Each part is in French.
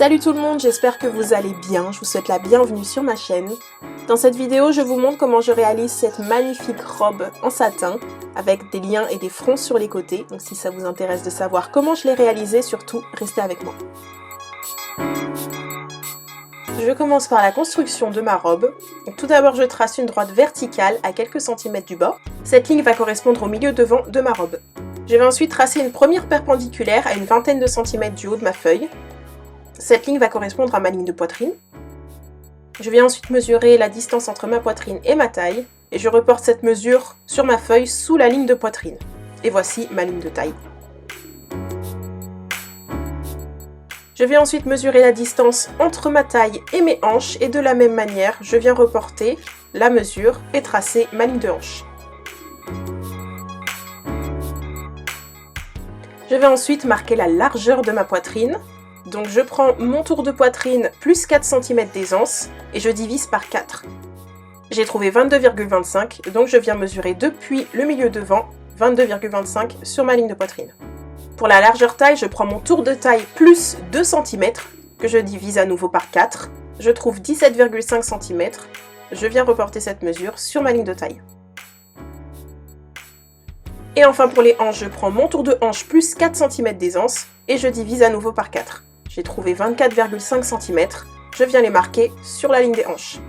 Salut tout le monde, j'espère que vous allez bien, je vous souhaite la bienvenue sur ma chaîne. Dans cette vidéo, je vous montre comment je réalise cette magnifique robe en satin avec des liens et des fronts sur les côtés. Donc si ça vous intéresse de savoir comment je l'ai réalisée, surtout restez avec moi. Je commence par la construction de ma robe. Donc, tout d'abord, je trace une droite verticale à quelques centimètres du bord. Cette ligne va correspondre au milieu devant de ma robe. Je vais ensuite tracer une première perpendiculaire à une vingtaine de centimètres du haut de ma feuille. Cette ligne va correspondre à ma ligne de poitrine. Je vais ensuite mesurer la distance entre ma poitrine et ma taille. Et je reporte cette mesure sur ma feuille sous la ligne de poitrine. Et voici ma ligne de taille. Je vais ensuite mesurer la distance entre ma taille et mes hanches et de la même manière, je viens reporter la mesure et tracer ma ligne de hanche. Je vais ensuite marquer la largeur de ma poitrine. Donc je prends mon tour de poitrine plus 4 cm d'aisance et je divise par 4. J'ai trouvé 22,25, donc je viens mesurer depuis le milieu devant 22,25 sur ma ligne de poitrine. Pour la largeur taille, je prends mon tour de taille plus 2 cm, que je divise à nouveau par 4. Je trouve 17,5 cm. Je viens reporter cette mesure sur ma ligne de taille. Et enfin pour les hanches, je prends mon tour de hanche plus 4 cm d'aisance et je divise à nouveau par 4. J'ai trouvé 24,5 cm. Je viens les marquer sur la ligne des hanches.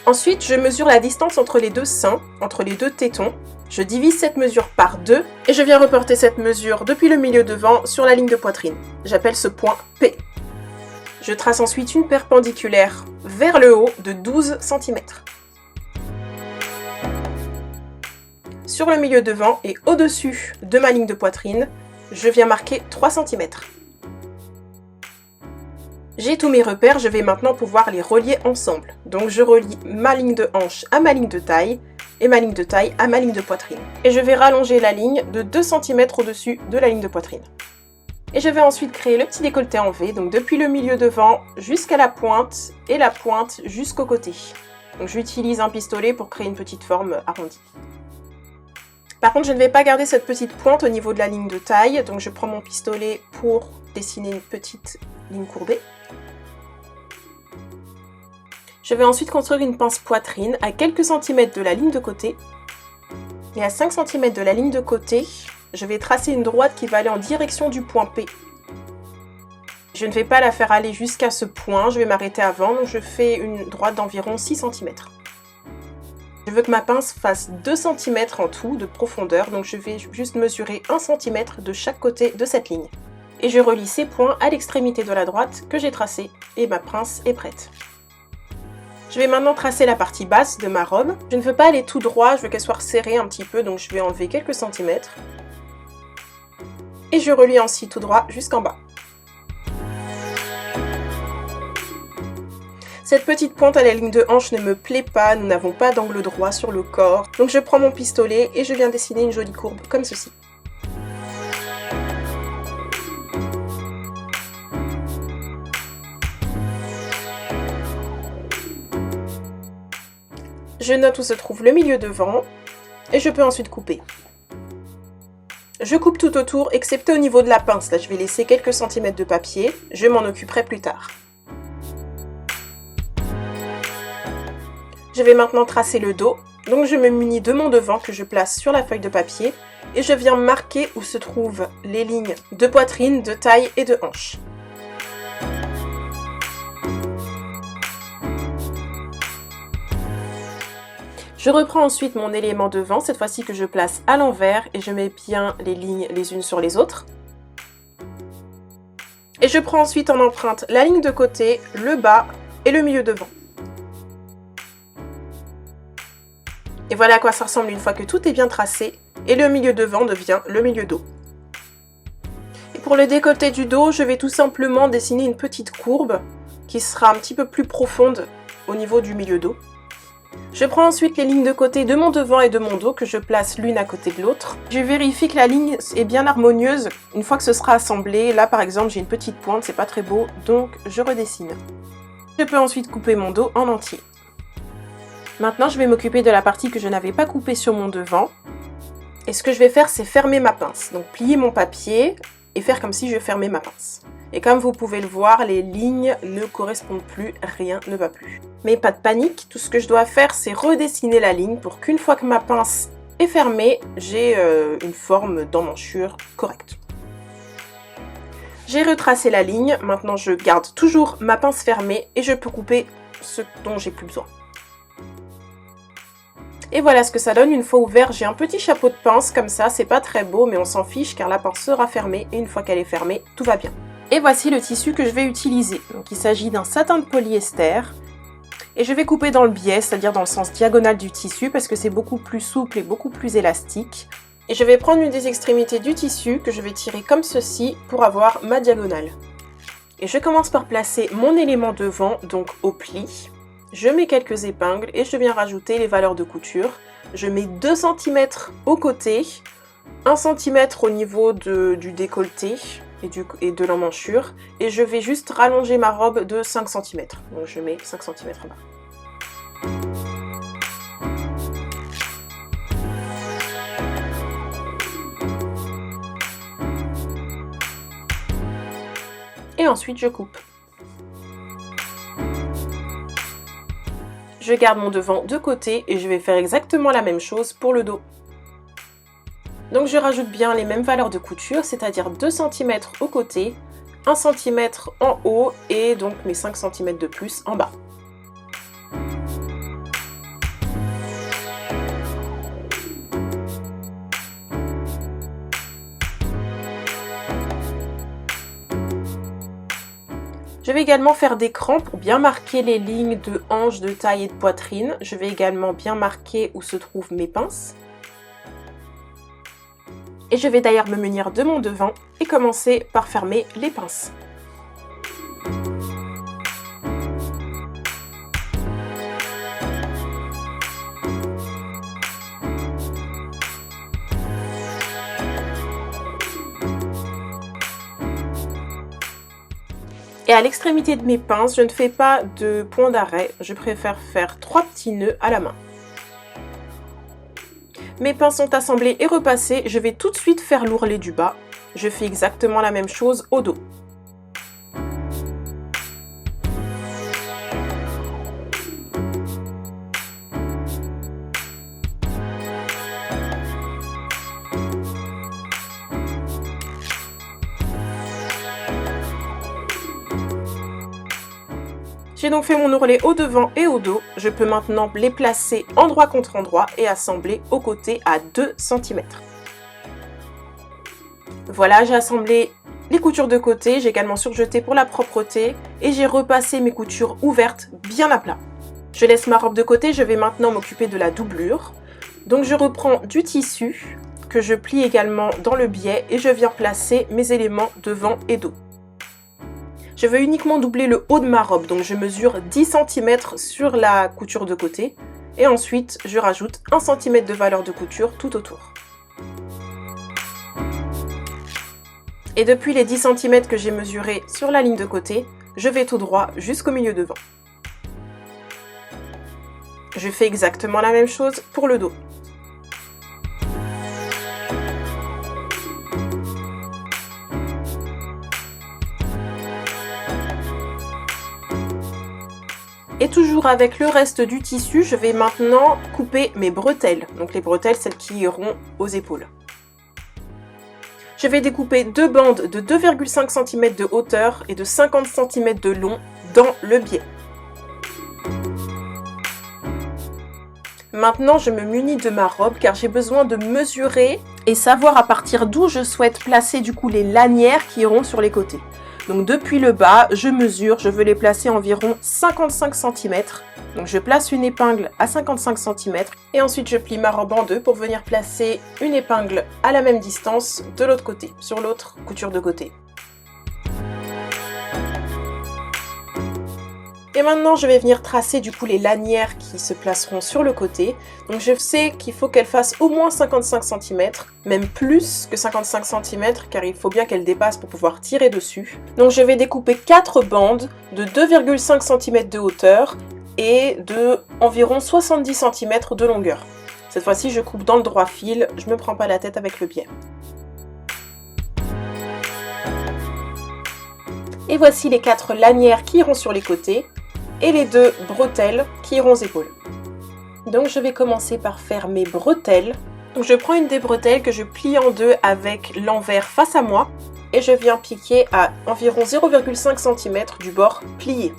Ensuite, je mesure la distance entre les deux seins, entre les deux tétons. Je divise cette mesure par 2 et je viens reporter cette mesure depuis le milieu devant sur la ligne de poitrine. J'appelle ce point P. Je trace ensuite une perpendiculaire vers le haut de 12 cm. Sur le milieu devant et au-dessus de ma ligne de poitrine, je viens marquer 3 cm. J'ai tous mes repères, je vais maintenant pouvoir les relier ensemble. Donc je relie ma ligne de hanche à ma ligne de taille et ma ligne de taille à ma ligne de poitrine. Et je vais rallonger la ligne de 2 cm au-dessus de la ligne de poitrine. Et je vais ensuite créer le petit décolleté en V, donc depuis le milieu devant jusqu'à la pointe et la pointe jusqu'au côté. Donc j'utilise un pistolet pour créer une petite forme arrondie. Par contre, je ne vais pas garder cette petite pointe au niveau de la ligne de taille, donc je prends mon pistolet pour dessiner une petite ligne courbée. Je vais ensuite construire une pince poitrine à quelques centimètres de la ligne de côté. Et à 5 cm de la ligne de côté, je vais tracer une droite qui va aller en direction du point P. Je ne vais pas la faire aller jusqu'à ce point, je vais m'arrêter avant, donc je fais une droite d'environ 6 cm. Je veux que ma pince fasse 2 cm en tout de profondeur, donc je vais juste mesurer 1 cm de chaque côté de cette ligne. Et je relie ces points à l'extrémité de la droite que j'ai tracée et ma pince est prête. Je vais maintenant tracer la partie basse de ma robe. Je ne veux pas aller tout droit, je veux qu'elle soit resserrée un petit peu, donc je vais enlever quelques centimètres. Et je relie ainsi tout droit jusqu'en bas. Cette petite pointe à la ligne de hanche ne me plaît pas, nous n'avons pas d'angle droit sur le corps. Donc je prends mon pistolet et je viens dessiner une jolie courbe comme ceci. Je note où se trouve le milieu devant et je peux ensuite couper. Je coupe tout autour, excepté au niveau de la pince. Là, je vais laisser quelques centimètres de papier. Je m'en occuperai plus tard. Je vais maintenant tracer le dos. Donc, je me munis de mon devant que je place sur la feuille de papier et je viens marquer où se trouvent les lignes de poitrine, de taille et de hanche. Je reprends ensuite mon élément devant, cette fois-ci que je place à l'envers et je mets bien les lignes les unes sur les autres. Et je prends ensuite en empreinte la ligne de côté, le bas et le milieu devant. Et voilà à quoi ça ressemble une fois que tout est bien tracé et le milieu devant devient le milieu dos. Et pour le décolleté du dos, je vais tout simplement dessiner une petite courbe qui sera un petit peu plus profonde au niveau du milieu dos. Je prends ensuite les lignes de côté de mon devant et de mon dos que je place l'une à côté de l'autre. Je vérifie que la ligne est bien harmonieuse une fois que ce sera assemblé. Là par exemple j'ai une petite pointe, c'est pas très beau, donc je redessine. Je peux ensuite couper mon dos en entier. Maintenant je vais m'occuper de la partie que je n'avais pas coupée sur mon devant. Et ce que je vais faire, c'est fermer ma pince. Donc plier mon papier et faire comme si je fermais ma pince. Et comme vous pouvez le voir, les lignes ne correspondent plus, rien ne va plus. Mais pas de panique, tout ce que je dois faire, c'est redessiner la ligne pour qu'une fois que ma pince est fermée, j'ai une forme d'emmanchure correcte. J'ai retracé la ligne, maintenant je garde toujours ma pince fermée et je peux couper ce dont j'ai plus besoin. Et voilà ce que ça donne une fois ouvert. J'ai un petit chapeau de pince comme ça, c'est pas très beau mais on s'en fiche car la pince sera fermée et une fois qu'elle est fermée, tout va bien. Et voici le tissu que je vais utiliser. Donc il s'agit d'un satin de polyester et je vais couper dans le biais, c'est-à-dire dans le sens diagonal du tissu parce que c'est beaucoup plus souple et beaucoup plus élastique. Et je vais prendre une des extrémités du tissu que je vais tirer comme ceci pour avoir ma diagonale. Et je commence par placer mon élément devant, donc au pli. Je mets quelques épingles et je viens rajouter les valeurs de couture. Je mets 2 cm au côté, 1 cm au niveau du décolleté et de l'emmanchure. Et je vais juste rallonger ma robe de 5 cm. Donc je mets 5 cm en bas. Et ensuite je coupe. Je garde mon devant de côté et je vais faire exactement la même chose pour le dos. Donc je rajoute bien les mêmes valeurs de couture, c'est-à-dire 2 cm au côté, 1 cm en haut et donc mes 5 cm de plus en bas. Je vais également faire des crans pour bien marquer les lignes de hanche, de taille et de poitrine. Je vais également bien marquer où se trouvent mes pinces. Et je vais d'ailleurs me munir de mon devant et commencer par fermer les pinces. Et à l'extrémité de mes pinces, je ne fais pas de point d'arrêt, je préfère faire 3 petits nœuds à la main. Mes pinces sont assemblées et repassées, je vais tout de suite faire l'ourlet du bas. Je fais exactement la même chose au dos. J'ai donc fait mon ourlet au devant et au dos. Je peux maintenant les placer endroit contre endroit et assembler aux côtés à 2 cm. Voilà, j'ai assemblé les coutures de côté, j'ai également surjeté pour la propreté et j'ai repassé mes coutures ouvertes bien à plat. Je laisse ma robe de côté, je vais maintenant m'occuper de la doublure. Donc je reprends du tissu que je plie également dans le biais et je viens placer mes éléments devant et dos. Je veux uniquement doubler le haut de ma robe, donc je mesure 10 cm sur la couture de côté. Et ensuite, je rajoute 1 cm de valeur de couture tout autour. Et depuis les 10 cm que j'ai mesurés sur la ligne de côté, je vais tout droit jusqu'au milieu devant. Je fais exactement la même chose pour le dos. Et toujours avec le reste du tissu, je vais maintenant couper mes bretelles. Donc les bretelles, celles qui iront aux épaules. Je vais découper 2 bandes de 2,5 cm de hauteur et de 50 cm de long dans le biais. Maintenant, je me munis de ma robe car j'ai besoin de mesurer et savoir à partir d'où je souhaite placer du coup les lanières qui iront sur les côtés. Donc depuis le bas, je mesure, je veux les placer environ 55 cm. Donc je place une épingle à 55 cm et ensuite je plie ma robe en deux pour venir placer une épingle à la même distance de l'autre côté, sur l'autre couture de côté. Et maintenant, je vais venir tracer du coup les lanières qui se placeront sur le côté. Donc je sais qu'il faut qu'elles fassent au moins 55 cm, même plus que 55 cm, car il faut bien qu'elles dépassent pour pouvoir tirer dessus. Donc je vais découper 4 bandes de 2,5 cm de hauteur et de environ 70 cm de longueur. Cette fois-ci, je coupe dans le droit fil, je ne me prends pas la tête avec le biais. Et voici les 4 lanières qui iront sur les côtés et les 2 bretelles qui iront aux épaules. Donc je vais commencer par faire mes bretelles. Donc je prends une des bretelles que je plie en deux avec l'envers face à moi et je viens piquer à environ 0,5 cm du bord plié.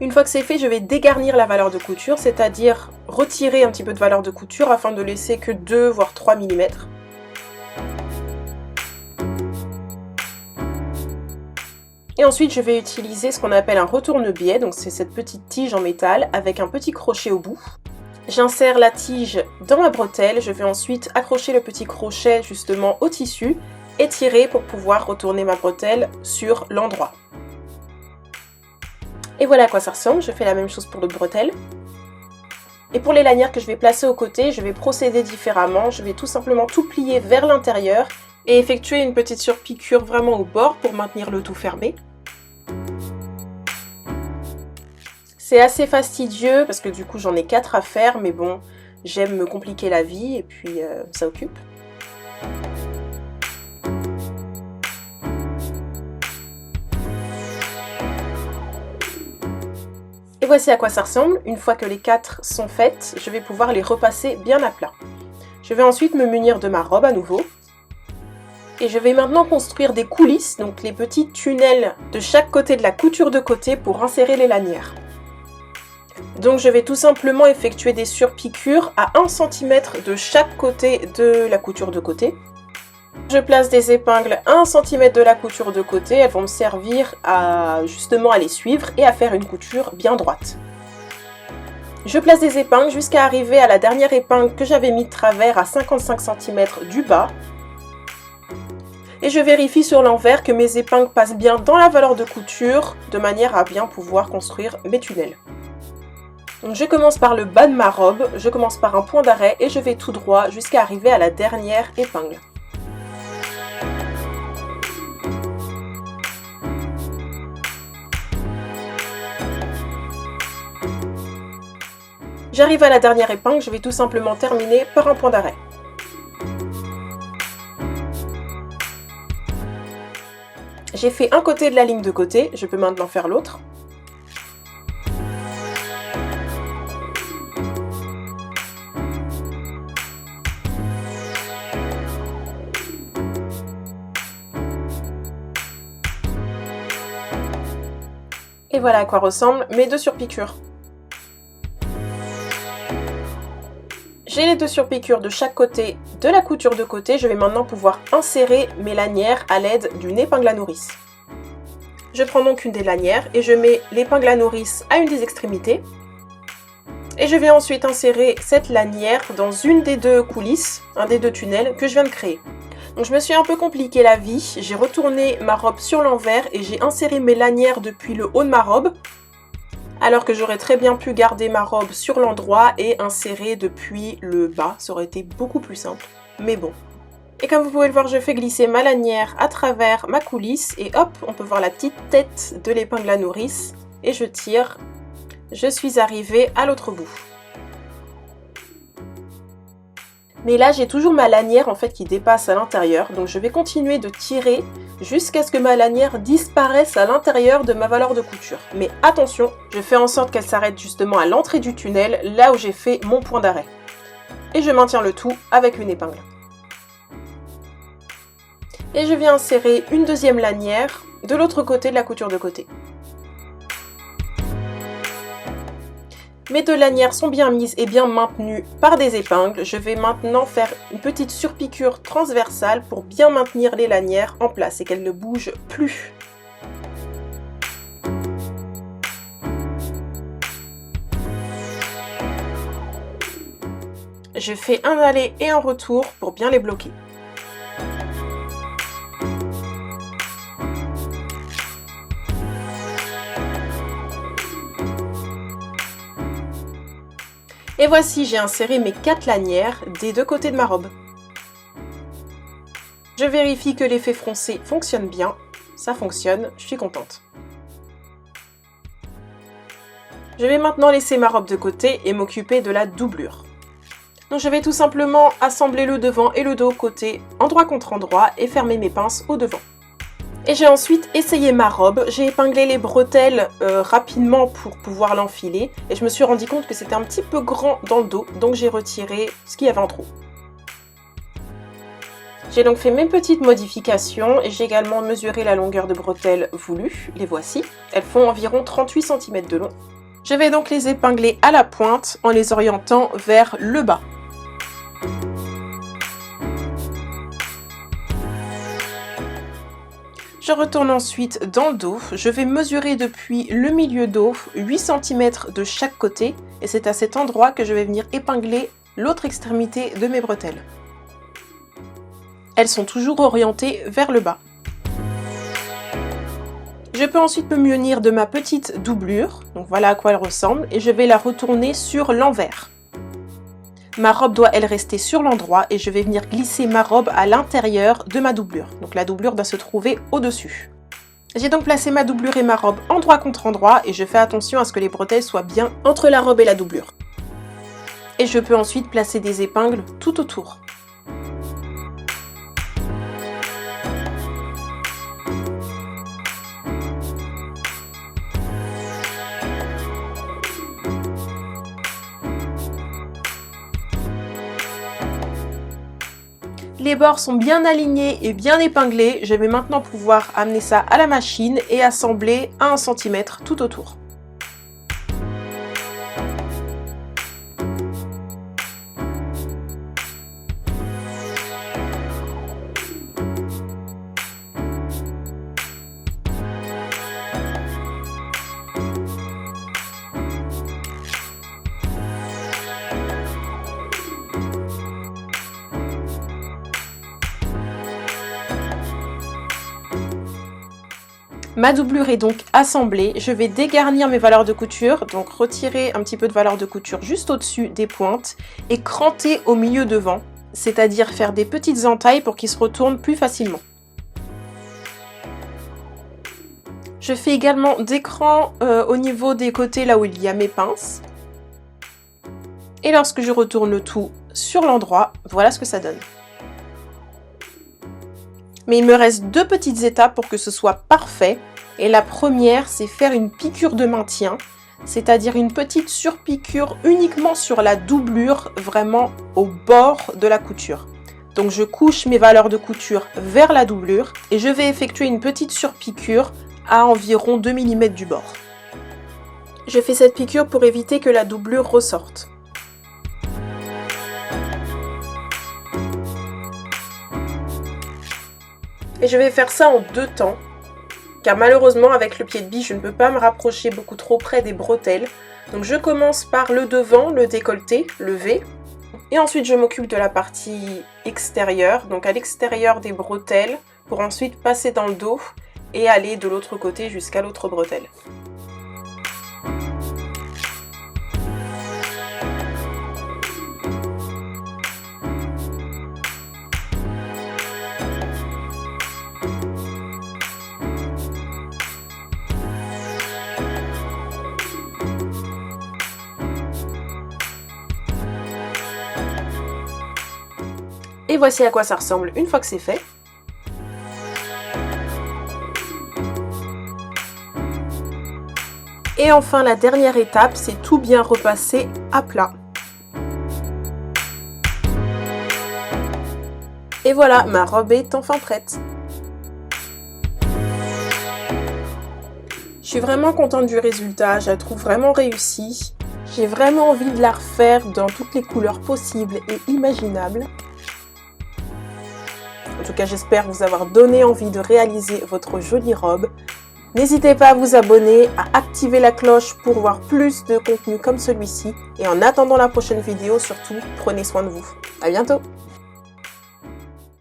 Une fois que c'est fait, je vais dégarnir la valeur de couture, c'est-à-dire retirer un petit peu de valeur de couture afin de laisser que 2 voire 3 mm. Et ensuite, je vais utiliser ce qu'on appelle un retourne-biais, donc c'est cette petite tige en métal avec un petit crochet au bout. J'insère la tige dans ma bretelle, je vais ensuite accrocher le petit crochet justement au tissu et tirer pour pouvoir retourner ma bretelle sur l'endroit. Et voilà à quoi ça ressemble, je fais la même chose pour l'autre bretelle. Et pour les lanières que je vais placer aux côtés, je vais procéder différemment. Je vais tout simplement tout plier vers l'intérieur et effectuer une petite surpiqûre vraiment au bord pour maintenir le tout fermé. C'est assez fastidieux parce que du coup j'en ai 4 à faire, mais bon, j'aime me compliquer la vie et puis ça occupe. Et voici à quoi ça ressemble. Une fois que les 4 sont faites, je vais pouvoir les repasser bien à plat. Je vais ensuite me munir de ma robe à nouveau. Et je vais maintenant construire des coulisses, donc les petits tunnels de chaque côté de la couture de côté pour insérer les lanières. Donc je vais tout simplement effectuer des surpiqûres à 1 cm de chaque côté de la couture de côté. Je place des épingles à 1 cm de la couture de côté, elles vont me servir justement à les suivre et à faire une couture bien droite. Je place des épingles jusqu'à arriver à la dernière épingle que j'avais mis de travers à 55 cm du bas. Et je vérifie sur l'envers que mes épingles passent bien dans la valeur de couture de manière à bien pouvoir construire mes tunnels. Donc je commence par le bas de ma robe, je commence par un point d'arrêt et je vais tout droit jusqu'à arriver à la dernière épingle. J'arrive à la dernière épingle, je vais tout simplement terminer par un point d'arrêt. J'ai fait un côté de la ligne de côté, je peux maintenant faire l'autre. Et voilà à quoi ressemblent mes 2 surpiqûres. J'ai les 2 surpiqûres de chaque côté de la couture de côté. Je vais maintenant pouvoir insérer mes lanières à l'aide d'une épingle à nourrice. Je prends donc une des lanières et je mets l'épingle à nourrice à une des extrémités. Et je vais ensuite insérer cette lanière dans une des 2 coulisses, un des 2 tunnels que je viens de créer. Donc je me suis un peu compliqué la vie, j'ai retourné ma robe sur l'envers et j'ai inséré mes lanières depuis le haut de ma robe. Alors que j'aurais très bien pu garder ma robe sur l'endroit et insérer depuis le bas, ça aurait été beaucoup plus simple, mais bon. Et comme vous pouvez le voir, je fais glisser ma lanière à travers ma coulisse et hop, on peut voir la petite tête de l'épingle à nourrice et je tire, je suis arrivée à l'autre bout. Mais là, j'ai toujours ma lanière en fait qui dépasse à l'intérieur, donc je vais continuer de tirer jusqu'à ce que ma lanière disparaisse à l'intérieur de ma valeur de couture. Mais attention, je fais en sorte qu'elle s'arrête justement à l'entrée du tunnel, là où j'ai fait mon point d'arrêt. Et je maintiens le tout avec une épingle. Et je viens insérer une deuxième lanière de l'autre côté de la couture de côté. Mes 2 lanières sont bien mises et bien maintenues par des épingles. Je vais maintenant faire une petite surpiqûre transversale pour bien maintenir les lanières en place et qu'elles ne bougent plus. Je fais un aller et un retour pour bien les bloquer. Et voici, j'ai inséré mes 4 lanières des 2 côtés de ma robe. Je vérifie que l'effet froncé fonctionne bien. Ça fonctionne, je suis contente. Je vais maintenant laisser ma robe de côté et m'occuper de la doublure. Donc je vais tout simplement assembler le devant et le dos côté endroit contre endroit et fermer mes pinces au devant. Et j'ai ensuite essayé ma robe, j'ai épinglé les bretelles rapidement pour pouvoir l'enfiler et je me suis rendu compte que c'était un petit peu grand dans le dos, donc j'ai retiré ce qu'il y avait en trop. J'ai donc fait mes petites modifications et j'ai également mesuré la longueur de bretelles voulues, les voici. Elles font environ 38 cm de long. Je vais donc les épingler à la pointe en les orientant vers le bas. Je retourne ensuite dans le dos, je vais mesurer depuis le milieu dos 8 cm de chaque côté et c'est à cet endroit que je vais venir épingler l'autre extrémité de mes bretelles. Elles sont toujours orientées vers le bas. Je peux ensuite me munir de ma petite doublure, donc voilà à quoi elle ressemble, et je vais la retourner sur l'envers. Ma robe doit elle rester sur l'endroit et je vais venir glisser ma robe à l'intérieur de ma doublure. Donc la doublure doit se trouver au-dessus. J'ai donc placé ma doublure et ma robe endroit contre endroit et je fais attention à ce que les bretelles soient bien entre la robe et la doublure. Et je peux ensuite placer des épingles tout autour. Les bords sont bien alignés et bien épinglés. Je vais maintenant pouvoir amener ça à la machine et assembler à 1 cm tout autour. Ma doublure est donc assemblée, je vais dégarnir mes valeurs de couture, donc retirer un petit peu de valeur de couture juste au-dessus des pointes et cranter au milieu devant, c'est-à-dire faire des petites entailles pour qu'ils se retournent plus facilement. Je fais également des crans au niveau des côtés là où il y a mes pinces. Et lorsque je retourne le tout sur l'endroit, voilà ce que ça donne. Mais il me reste 2 petites étapes pour que ce soit parfait. Et la première, c'est faire une piqûre de maintien, c'est-à-dire une petite surpiqûre uniquement sur la doublure, vraiment au bord de la couture. Donc je couche mes valeurs de couture vers la doublure et je vais effectuer une petite surpiqûre à environ 2 mm du bord. Je fais cette piqûre pour éviter que la doublure ressorte. Et je vais faire ça en 2 temps, car malheureusement avec le pied de biche, je ne peux pas me rapprocher beaucoup trop près des bretelles. Donc je commence par le devant, le décolleté, le V, et ensuite je m'occupe de la partie extérieure, donc à l'extérieur des bretelles, pour ensuite passer dans le dos et aller de l'autre côté jusqu'à l'autre bretelle. Et voici à quoi ça ressemble une fois que c'est fait. Et enfin la dernière étape, c'est tout bien repasser à plat. Et voilà, ma robe est enfin prête. Je suis vraiment contente du résultat, je la trouve vraiment réussie. J'ai vraiment envie de la refaire dans toutes les couleurs possibles et imaginables. En tout cas, j'espère vous avoir donné envie de réaliser votre jolie robe. N'hésitez pas à vous abonner, à activer la cloche pour voir plus de contenu comme celui-ci. Et en attendant la prochaine vidéo, surtout, prenez soin de vous. À bientôt!